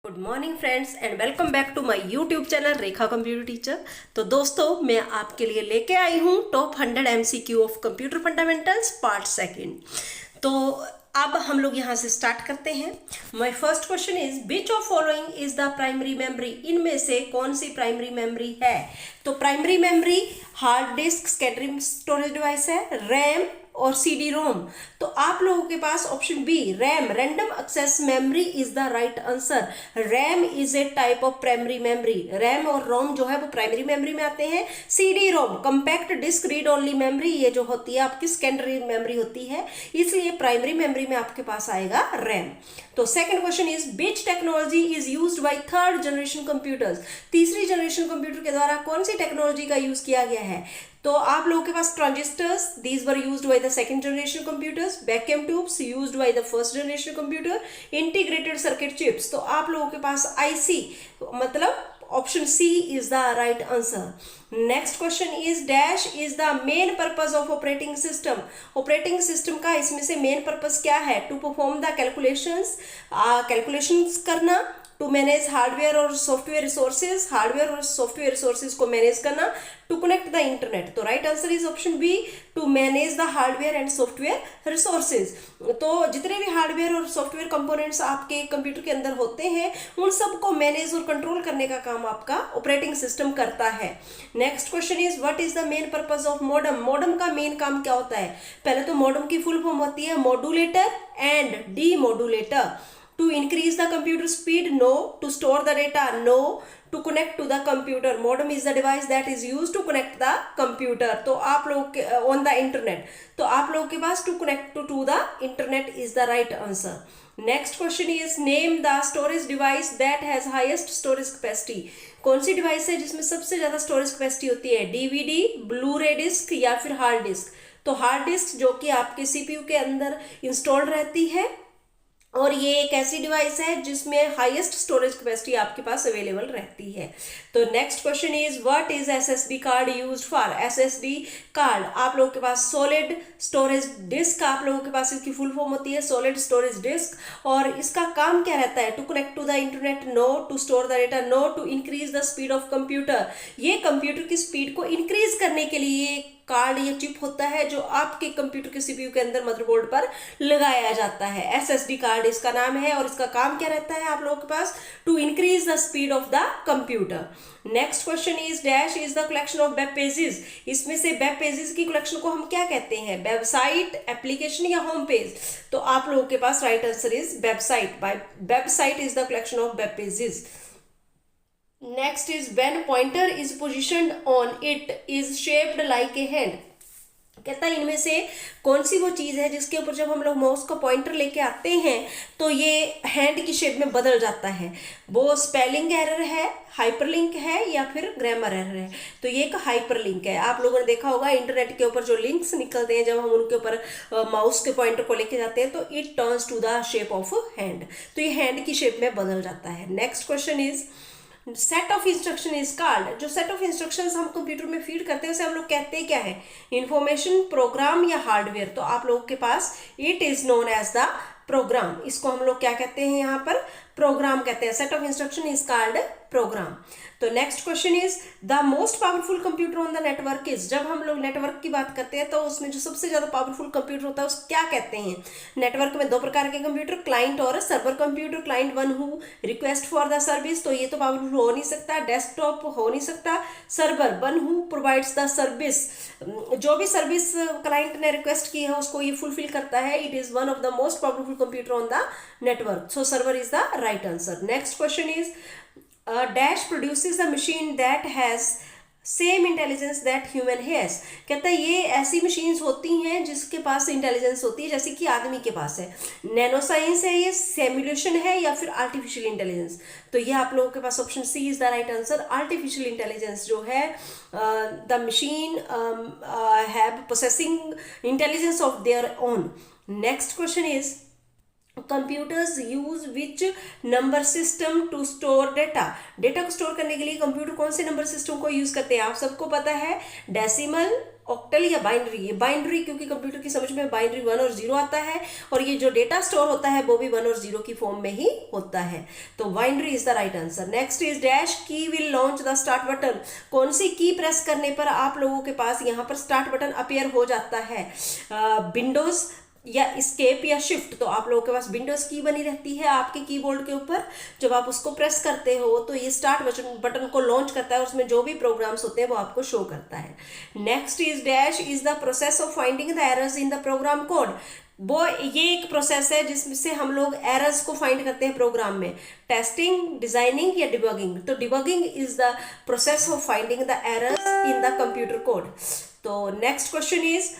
Good morning friends and welcome back to my YouTube channel Rekha computer teacher. तो दोस्तों मैं आपके लिए लेके आई हूँ top 100 MCQ of computer fundamentals part second. तो अब हम लोग यहाँ से स्टार्ट करते हैं। My first question is which of following is the primary memory. इनमें से कौन सी प्राइमरी मेमोरी है? तो primary memory hard disk secondary storage device है, रैम और सीडी रोम। तो आप लोगों के पास option B RAM random access memory is the right answer. RAM is a type of primary memory. RAM और रोम जो है वो प्राइमरी मेमोरी में आते हैं। CD ROM compact disc read only memory, ये जो होती है आपकी सेकेंडरी मेमोरी होती है, इसलिए प्राइमरी मेमोरी में आपके पास आएगा रैम। तो second question is which technology is used by third generation computers. तीसरी जनरेशन कंप्यूटर के द्वारा कौन सी टेक्नोलॉजी का यूज किया गया है? तो आप लोगों के पास transistors, these were used by the second generation computers, vacuum tubes used by the first generation computer, integrated circuit chips. तो आप लोगों के पास आईसी मतलब option C is the right answer. Next question is dash is the main purpose of operating system. Operating system का इसमें से main purpose क्या है? टू परफॉर्म द कैलकुलेशंस करना, टू मैनेज हार्डवेयर और सॉफ्टवेयर रिसोर्सेज, हार्डवेयर और software resources को manage करना, टू कनेक्ट द इंटरनेट। तो right answer is option B to manage the hardware and software resources. तो जितने भी हार्डवेयर और सॉफ्टवेयर कंपोनेंट्स आपके कंप्यूटर के अंदर होते हैं उन सबको मैनेज और कंट्रोल करने का काम आपका ऑपरेटिंग सिस्टम करता है। Next question is what is the main purpose of modem. Modem का मेन काम क्या होता है? पहले तो मॉडम की फुल फॉर्म होती है modulator and demodulator. To increase the computer speed, no. To store the data, no. To connect to the computer, modem is the device that is used to connect the computer. तो आप लोग on the internet, तो आप लोगों के पास to connect to the internet is the right answer. Next question is name the storage device that has highest storage capacity. कौन सी device है जिसमें सबसे ज्यादा स्टोरेज कैपेसिटी होती है? डीवीडी, ब्लू रे डिस्क या फिर हार्ड डिस्क? तो हार्ड डिस्क जो कि आपके सीपीयू के अंदर इंस्टॉल्ड रहती है और ये एक ऐसी डिवाइस है जिसमें हाईएस्ट स्टोरेज कैपेसिटी आपके पास अवेलेबल रहती है। तो next question is what is SSD card used for. SSD card आप लोगों के पास सॉलिड स्टोरेज डिस्क, आप लोगों के पास इसकी फुल फॉर्म होती है सॉलिड स्टोरेज डिस्क। और इसका काम क्या रहता है? To connect to the internet, no. To store the data, no. To increase the speed of computer, ये कंप्यूटर की स्पीड को इंक्रीज करने के लिए कार्ड या चिप होता है जो आपके कंप्यूटर के सीपीयू के अंदर मदरबोर्ड पर लगाया जाता है। एसएसडी कार्ड इसका नाम है और इसका काम क्या रहता है आप लोगों के पास? To increase the speed of the computer. Next question is dash is the collection of web pages. इसमें से वेब पेजेस की कलेक्शन को हम क्या कहते हैं? वेबसाइट, एप्लीकेशन या होम पेज? तो आप लोगों के पास right answer is website. By website is the collection of web pages. Next is when pointer is positioned on it is shaped like a hand. कहता है इनमें से कौन सी वो चीज है जिसके ऊपर जब हम लोग माउस का पॉइंटर लेके आते हैं तो ये हैंड की शेप में बदल जाता है? वो स्पेलिंग एरर है, हाइपरलिंक है या फिर ग्रामर एरर है? तो ये एक हाइपरलिंक है। आप लोगों ने देखा होगा इंटरनेट के ऊपर जो लिंक्स निकलते हैं जब हम उनके ऊपर माउस के पॉइंटर को लेके जाते हैं तो it turns to the shape of hand. तो ये हैंड की शेप में बदल जाता है। Next question is set of instruction is called. जो सेट ऑफ इंस्ट्रक्शंस हम कंप्यूटर में फीड करते हैं उसे हम लोग कहते हैं क्या है? इंफॉर्मेशन, प्रोग्राम या हार्डवेयर? तो आप लोगों के पास it is known as the program. इसको हम लोग क्या कहते हैं? यहाँ पर प्रोग्राम कहते हैं। Set of instruction is called program. तो next question is the most powerful computer on the network is. जब हम लोग नेटवर्क की बात करते हैं तो उसमें जो सबसे ज्यादा पावरफुल कंप्यूटर होता है उस क्या कहते हैं? नेटवर्क में दो प्रकार के कंप्यूटर, क्लाइंट और server computer. Client one who request for the service, तो ये तो पावरफुल हो नहीं सकता। डेस्कटॉप हो नहीं सकता। Server one who provides the service, जो भी सर्विस क्लाइंट ने रिक्वेस्ट की है उसको ये फुलफिल करता है। It is one of the most powerful computer on the network. So server is the right answer. Next question is dash produces the machine that has same intelligence that human has. कहता है ये ऐसी machines होती हैं जिसके पास intelligence होती है जैसे कि आदमी के पास है। नैनो साइंस है ये, सिमुलेशन है या फिर आर्टिफिशियल इंटेलिजेंस? तो ये आप लोगों के पास option C is the right answer. Artificial intelligence जो है the machine have processing intelligence of their own. Next question is computers use which number system to store data. Data को स्टोर करने के लिए कंप्यूटर कौन से नंबर सिस्टम को यूज करते हैं? आप सबको पता है, डेसिमल, ऑक्टल या बाइनरी। ये बाइनरी, क्योंकि कंप्यूटर की समझ में बाइनरी 1 और 0 आता है, और ये जो डेटा स्टोर होता है वो भी 1 और 0 की फॉर्म में ही होता है, तो binary is the right answer. Next is dash key will launch the start button. कौन सी की प्रेस करने पर आप लोगों के पास यहाँ पर स्टार्ट बटन अपीयर हो जाता है? विंडोज या स्केप या शिफ्ट। तो आप लोगों के पास विंडोज की बनी रहती है आपके कीबोर्ड के ऊपर, जब आप उसको प्रेस करते हो तो ये स्टार्ट बटन को लॉन्च करता है, और उसमें जो भी प्रोग्राम्स होते हैं वो आपको शो करता है। Next is dash is the process of finding the errors in the program code. वो ये एक प्रोसेस है जिसमें से हम लोग एरर्स को फाइंड करते हैं प्रोग्राम में। टेस्टिंग, डिजाइनिंग या डिबगिंग। तो debugging is the process of finding the errors in the computer code. तो next question is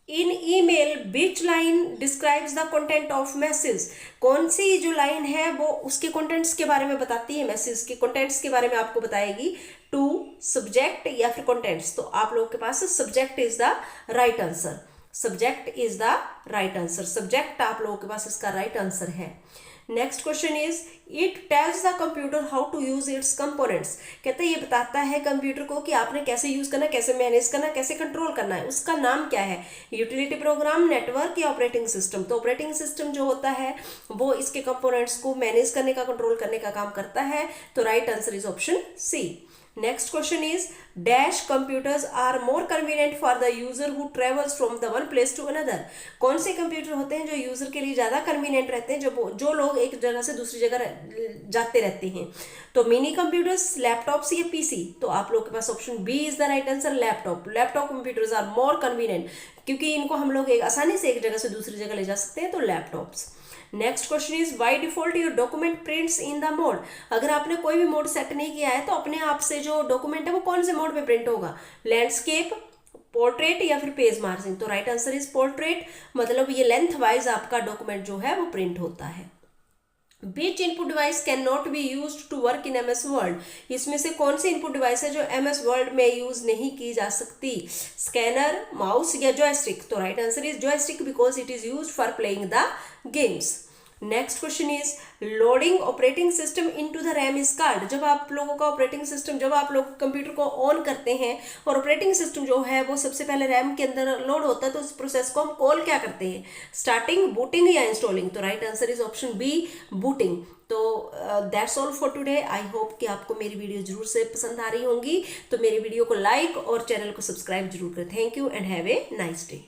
in email which line describes the content of message. कौन सी जो लाइन है वो उसके कंटेंट्स के बारे में बताती है, मैसेज के कंटेंट्स के बारे में आपको बताएगी। टू, सब्जेक्ट या फिर कंटेंट्स। तो आप लोगों के पास subject is the right answer. Subject is the right answer. Subject आप लोगों के पास इसका राइट आंसर है। Next question is it tells the computer how to use its components. कहते हैं ये बताता है कंप्यूटर को कि आपने कैसे यूज करना, कैसे मैनेज करना, कैसे कंट्रोल करना है। उसका नाम क्या है? यूटिलिटी प्रोग्राम, नेटवर्क या ऑपरेटिंग सिस्टम। तो ऑपरेटिंग सिस्टम जो होता है वो इसके कंपोनेंट्स को मैनेज करने का, कंट्रोल करने का काम करता है। तो right answer is option C. Next question is dash computers are more convenient for the user who travels from the one place to another. कौन से कंप्यूटर होते हैं जो यूजर के लिए ज़्यादा कन्वीनियंट रहते हैं, जो लोग एक जगह से दूसरी जगह जाते रहते हैं? तो मिनी कंप्यूटर्स, लैपटॉप्स या पीसी। तो आप लोग के पास option B is the right answer, laptop. Laptop computers are more convenient, क्योंकि इनको हम लोग एक आसानी से एक जगह से दूसरी जगह ले जा सकते हैं, तो laptops. Next question is by default your document prints in the mode. अगर आपने कोई भी मोड सेट नहीं किया है तो अपने आप से जो डॉक्यूमेंट है वो कौन से मोड पे प्रिंट होगा? लैंडस्केप, पोर्ट्रेट या फिर पेज मार्जिन। तो राइट आंसर इज पोर्ट्रेट, मतलब ये लेंथ वाइज आपका डॉक्यूमेंट जो है वो प्रिंट होता है। Which input device cannot be used to work in MS Word? इसमें से कौन सी इनपुट डिवाइस है जो MS Word में यूज नहीं की जा सकती? स्कैनर, माउस या जॉयस्टिक। तो right answer is joystick because it is use for playing the games. Next question is loading operating system into the RAM is called. जब आप लोगों का ऑपरेटिंग सिस्टम, जब आप लोग कंप्यूटर को ऑन करते हैं और ऑपरेटिंग सिस्टम जो है वो सबसे पहले रैम के अंदर लोड होता है, तो उस प्रोसेस को हम कॉल क्या करते हैं? स्टार्टिंग, बूटिंग या इंस्टॉलिंग। तो right answer is option B, booting. तो that's all for today. I hope कि आपको मेरी वीडियो जरूर से पसंद आ रही होंगी। तो मेरी वीडियो को लाइक और चैनल को सब्सक्राइब जरूर करें। Thank you and have a nice day.